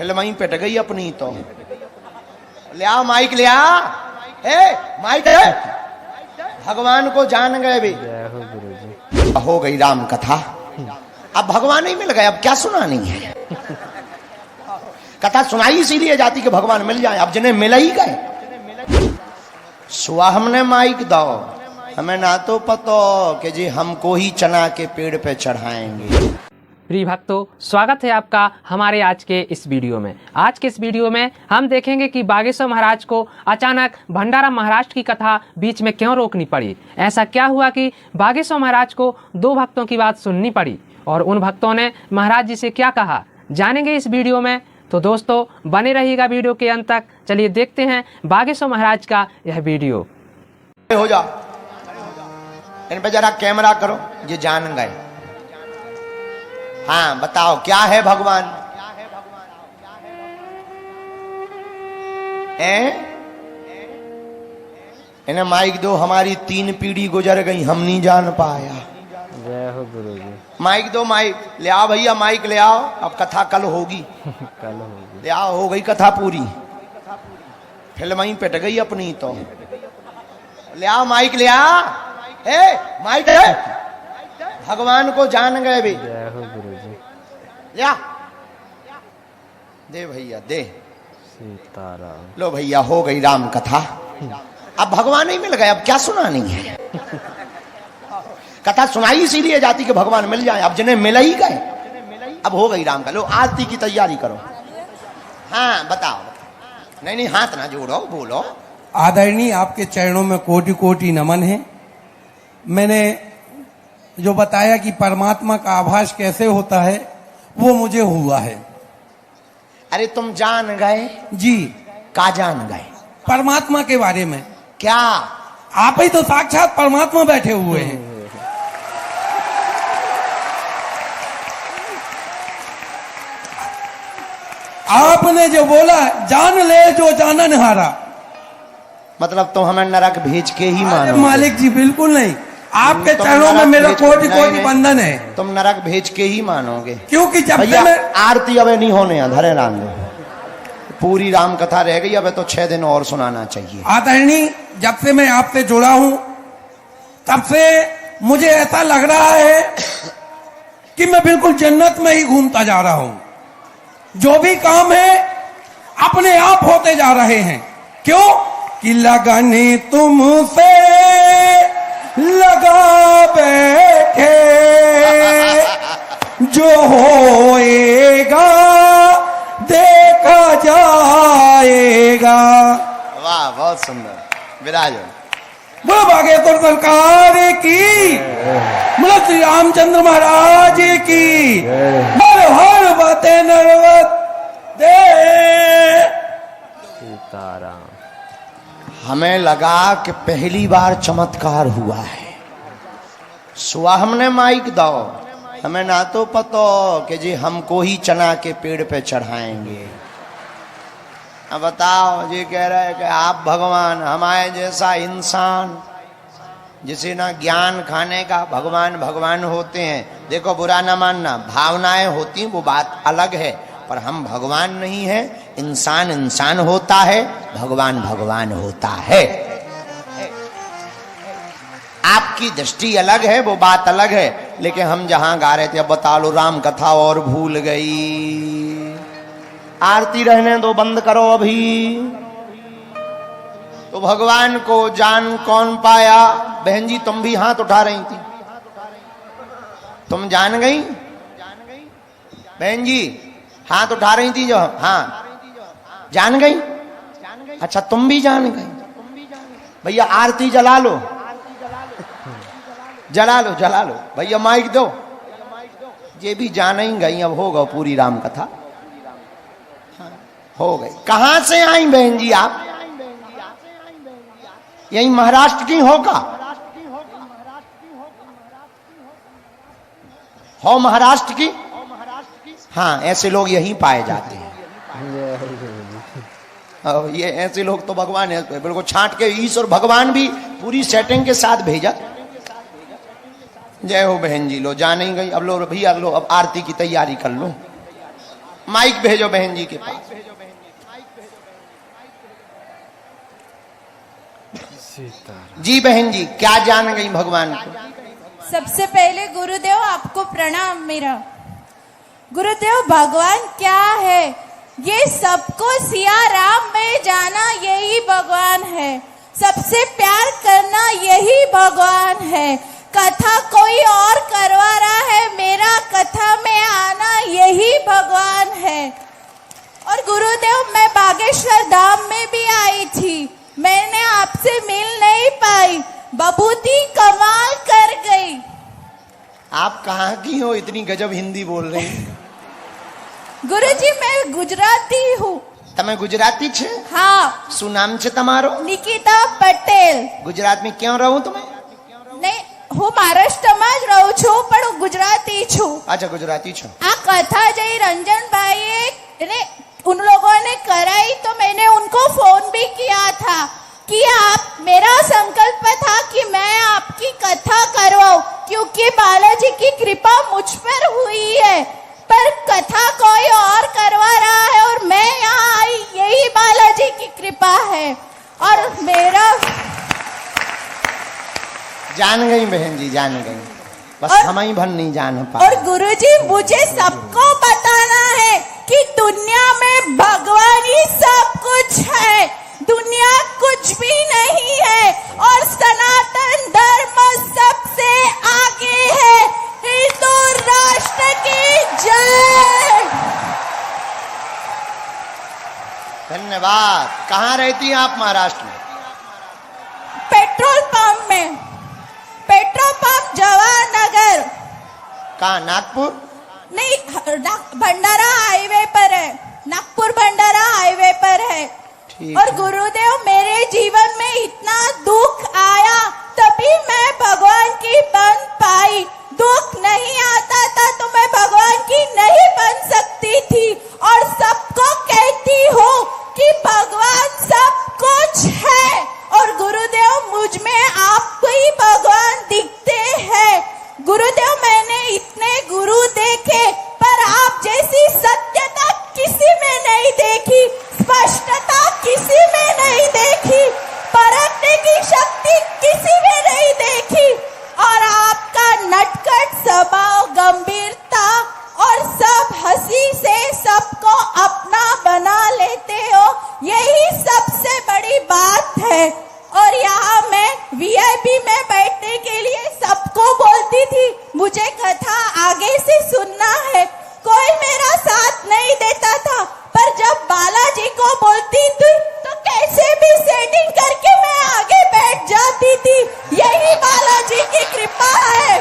Film ही पिट गई अपनी तो। ले आ माइक, ले आ, माइक है। भगवान को जान गए भी, हो गई राम कथा। अब भगवान ही मिल गए, अब क्या सुनानी है। कथा सुनाई इसीलिए जाती कि भगवान मिल जाए, अब जिन्हें मिल ही गए। सुहा हमने माइक दो, हमें ना तो पता कि जी हमको ही चना के पेड़ पे चढ़ाएंगे। प्रिय भक्तों, स्वागत है आपका हमारे आज के इस वीडियो में। आज के इस वीडियो में हम देखेंगे कि बागेश्वर महाराज को अचानक भंडारा महाराष्ट्र की कथा बीच में क्यों रोकनी पड़ी। ऐसा क्या हुआ कि बागेश्वर महाराज को दो भक्तों की बात सुननी पड़ी और उन भक्तों ने महाराज जी से क्या कहा, जानेंगे इस वीडियो में। तो दोस्तों बने रहिएगा वीडियो के अंत तक। चलिए देखते हैं बागेश्वर महाराज का यह वीडियो। हो जा, इन पे जरा कैमरा करो, ये जान गए। हाँ बताओ क्या है भगवान। इन्हें माइक दो, हमारी 3 पीढ़ी गुजर गई, हम नहीं जान पाया। जय हो गुरु जी। माइक दो, माइक ले आओ भैया, माइक ले आओ। अब कथा कल होगी। कल होगी। ले आओ, हो गई कथा पूरी। फिल्म ही पिट गई अपनी तो। ले आओ माइक, ले आ, माइक है। भगवान को जान गए भी। जय हो गुरु जी। ले आ, दे भैया दे। सीताराम। लो भैया, हो गई राम कथा। अब भगवान ही मिल गए, अब क्या सुनानी है। कथा सुनाई इसीलिए जाती कि भगवान मिल जाए, अब जिन्हें मिल ही गए। अब हो गई राम का। लो आरती की तैयारी करो। हाँ बताओ। नहीं नहीं, हाथ ना जोड़ो, बोलो। आदरणीय, आपके चरणों में कोटि कोटि नमन है। मैंने जो बताया कि परमात्मा का आभास कैसे होता है, वो मुझे हुआ है। अरे तुम जान गए जी। का जान गए? परमात्मा के बारे में। क्या? आप ही तो साक्षात परमात्मा बैठे हुए हैं। आपने जो बोला, जान ले जो जानन हारा, मतलब तुम हमें नरक भेज के ही मानो? मालिक जी बिल्कुल नहीं, आपके चरणों में मेरा कोटि कोटि बंधन है। तुम नरक भेज के ही मानोगे, क्योंकि जब भैया मैं आरती अब नहीं होने, धरे राम दो। पूरी राम कथा रह गई, अब तो 6 दिन और सुनाना चाहिए। आदरणीय, जब से मैं आपसे जुड़ा हूं तब से मुझे ऐसा लग रहा है कि मैं बिल्कुल जन्नत में ही घूमता जा रहा हूं। जो भी काम है अपने आप होते जा रहे हैं। क्यों कि लगने तुमसे लगा बैठे, जो होएगा देखा जाएगा। वाह, बहुत सुंदर। विराजो। बोलो बागेश्वर सरकार की, बोलो श्री रामचंद्र महाराज की, बोलो हर बातें नरवत दे। सीताराम। हमें लगा कि पहली बार चमत्कार हुआ है। सुहा हमने माइक दो, हमें ना तो पता कि जी हमको ही चना के पेड़ पे चढ़ाएंगे। अब बताओ, जी कह रहे हैं कि आप भगवान, हमारे जैसा इंसान जिसे ना ज्ञान खाने का, भगवान भगवान होते हैं। देखो बुरा ना मानना, भावनाएं होती वो बात अलग है, पर हम भगवान नहीं है। इंसान इंसान होता है, भगवान भगवान होता है। आपकी दृष्टि अलग है, वो बात अलग है। लेकिन हम जहां गा रहे थे, अब बता लो राम कथा और भूल गई। आरती रहने दो, बंद करो अभी। तो भगवान को जान कौन पाया? बहन जी तुम भी हाथ उठा रही थी, तुम जान गई? बहन जी हाथ उठा रही थी जो, हाँ जान गई। अच्छा तुम भी जान गई। भैया आरती जला लो, जला लो, जला लो। भैया माइक दो। ये भी जान ही गई। अब होगा पूरी राम कथा, हो गई। कहां से आई बहन जी आप? यही महाराष्ट्र की हो का? हो महाराष्ट्र की? हाँ, ऐसे लोग यहीं पाए जाते हैं। ये ऐसे लोग तो भगवान है, बिल्कुल छांट के ईश्वर भगवान भी पूरी सेटिंग के साथ भेजा। जय हो बहन जी। लो जान ही गई। अब लो भैया, लो अब आरती की तैयारी कर लो। माइक भेजो बहन जी के पास। सीताराम। जी बहन जी, क्या जान गई भगवान को? सबसे पहले गुरुदेव आपको प्रणाम मेरा। गुरुदेव भगवान क्या है ये सबको सिया राम में जाना यही भगवान है। सबसे प्यार करना यही भगवान है। कथा कोई और करवा रहा है, मेरा कथा में आना यही भगवान है। और गुरुदेव मैं बागेश्वर धाम में भी आई थी, मैंने आपसे मिल नहीं पाई, बबूती कमाल कर गई। आप कहाँ की हो, इतनी गजब हिंदी बोल रही हैं? गुरुजी मैं गुजराती हूँ। તમે ગુજરાતી છે? हाँ, શું નામ છે તમારો? નિકિતા પટેલ। ગુજરાત में क्यों રહો તમે? નહીં, હું મહારાષ્ટ્રમાં જ રહું છું પણ હું ગુજરાતી છું। अच्छा, गुजराती છો। આ कथा जय रंजन भाई ने उन लोगों ने कराई तो मैंने उनको फोन भी किया था कि आप, मेरा संकल्प था कि मैं आपकी कथा करवाऊं क्योंकि बालाजी की कृपा मुझ पर हुई है, पर कथा कोई और करवा रहा है और मैं यहाँ आई, यही बालाजी की कृपा है। और मेरा जान गई बहन जी, जान गई, बस और- हम ही भर नहीं जान पा। और गुरुजी मुझे सबको बताना है कि दुनिया में भगवान ही सब कुछ है, दुनिया कुछ भी नहीं है और सनातन धर्म सबसे आगे है। हिंदू राष्ट्र की जय। धन्यवाद। कहाँ रहती हैं आप महाराष्ट्र में? पेट्रोल पंप में, पेट्रोल पंप जवाहरनगर। कहाँ, नागपुर? नहीं, भंडारा हाईवे पर है, नागपुर भंडारा हाईवे पर है। ठीक और है। गुरुदेव मेरे जीवन में इतना दुख आया तभी मैं भगवान की बन पाई। दुख नहीं आता था तो मैं भगवान की नहीं बन सकती थी। और सबको कहती हूँ कि भगवान सब कुछ है और गुरुदेव मुझ में आपको ही भगवान दिखते हैं। गुरुदेव मैंने इतने गुरु देखे पर आप जैसी सत्यता किसी में नहीं देखी, स्पष्टता किसी में नहीं देखी, परखने की शक्ति किसी में नहीं देखी। और आपका नटखट स्वभाव, गंभीरता और सब हंसी से सबको अपना बना लेते हो, यही सबसे बड़ी बात है। और यहाँ मैं वीआईपी में बैठने के लिए सबको बोलती थी मुझे कथा आगे से सुनना है, कोई मेरा साथ नहीं देता था, पर जब बालाजी को बोलती थी तो कैसे भी सेटिंग करके मैं आगे बैठ जाती थी। यही बालाजी की कृपा है।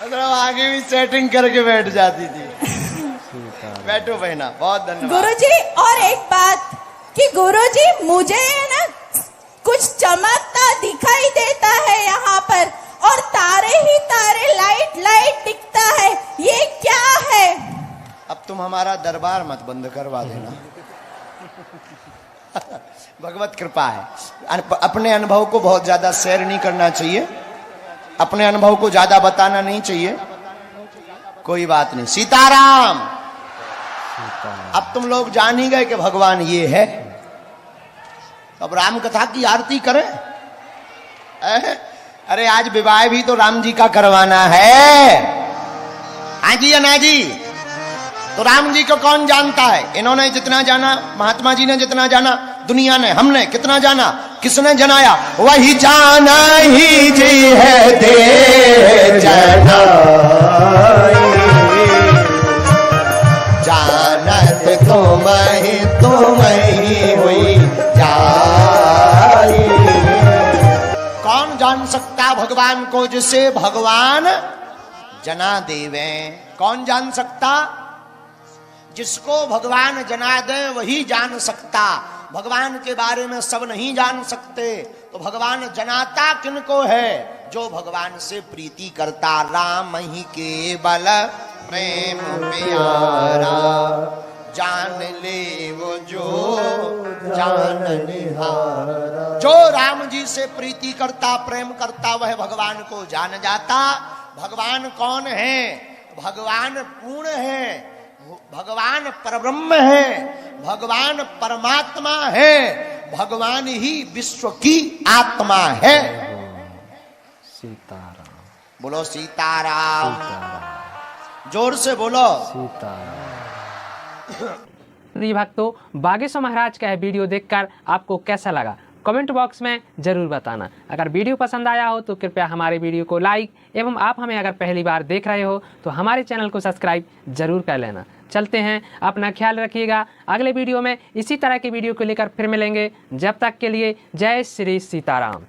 मतलब आगे भी सेटिंग करके बैठ जाती थी। सीताराम। बैठो बहना, बहुत धन्यवाद। गुरुजी और एक बात कि गुरुजी मुझे ना कुछ चमकता दिखाई देता है यहाँ पर और तारे ही तारे, लाइट लाइट दिखता है, ये क्या है? अब तुम हमारा दरबार मत बंद करवा देना। भगवत कृपा है। अपने अनुभव को बहुत ज्यादा शेयर नहीं करना चाहिए, अपने अनुभव को ज्यादा बताना नहीं चाहिए, कोई बात नहीं। सीताराम। सीताराम। अब तुम लोग जान ही गए कि भगवान ये है, अब राम कथा की आरती करें। अरे आज विवाह भी तो राम जी का करवाना है। हाँ जी या ना जी? तो राम जी को कौन जानता है? इन्होंने जितना जाना, महात्मा जी ने जितना जाना, दुनिया ने, हमने कितना जाना, किसने जनाया? वही जाना ही जी है दे जाना, जानत तुम ही हुई जाई। कौन जान सकता भगवान को जिसे भगवान जना देवे? कौन जान सकता? जिसको भगवान जना दे वही जान सकता। भगवान के बारे में सब नहीं जान सकते, तो भगवान जनाता किनको है? जो भगवान से प्रीति करता। राम ही केवल प्रेम प्यारा, जान ले वो जो जान निहारा। जो राम जी से प्रीति करता, प्रेम करता, वह भगवान को जान जाता। भगवान कौन है? भगवान पूर्ण है, भगवान परब्रह्म है, भगवान परमात्मा है, भगवान ही विश्व की आत्मा है। सीताराम बोलो सीताराम, सीताराम जोर से बोलो। सीताराम। प्रिय भक्तों, बागेश्वर महाराज का यह वीडियो देखकर आपको कैसा लगा कमेंट बॉक्स में ज़रूर बताना। अगर वीडियो पसंद आया हो तो कृपया हमारे वीडियो को लाइक एवं आप हमें अगर पहली बार देख रहे हो तो हमारे चैनल को सब्सक्राइब जरूर कर लेना। चलते हैं, अपना ख्याल रखिएगा। अगले वीडियो में इसी तरह की वीडियो को लेकर फिर मिलेंगे। जब तक के लिए जय श्री सीताराम।